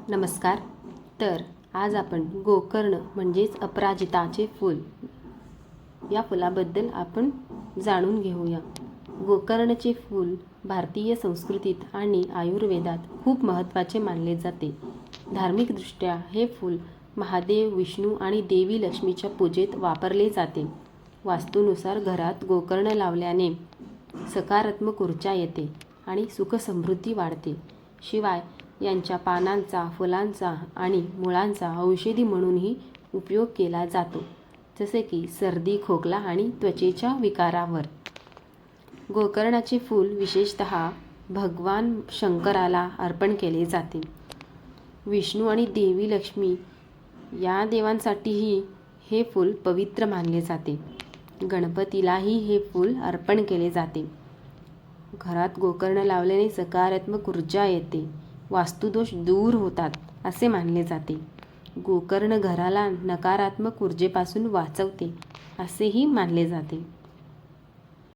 नमस्कार. तर आज आपण गोकर्ण म्हणजेच अपराजिताचे फूल या फुलाबद्दल आपण जाणून घेऊया. गोकर्णचे फूल भारतीय संस्कृतीत आणि आयुर्वेदात खूप महत्त्वाचे मानले जाते. धार्मिकदृष्ट्या हे फूल महादेव, विष्णू आणि देवी लक्ष्मीच्या पूजेत वापरले जाते. वास्तूनुसार घरात गोकर्ण लावल्याने सकारात्मक ऊर्जा येते आणि सुखसमृद्धी वाढते. शिवाय यांच्या पानांचा, फुलांचा आणि मुळांचा औषधी म्हणूनही उपयोग केला जातो, जसे की सर्दी, खोकला आणि त्वचेच्या विकारावर. गोकर्णाचे फूल विशेषतः भगवान शंकराला अर्पण केले जाते. विष्णू आणि देवी लक्ष्मी या देवांसाठीही हे फूल पवित्र मानले जाते. गणपतीलाही हे फूल अर्पण केले जाते. घरात गोकर्ण लावल्याने सकारात्मक ऊर्जा येते, वास्तुदोष दूर होतात असे मानले जाते. गोकर्ण घराला नकारात्मक ऊर्जेपासून वाचवते असेही मानले जाते.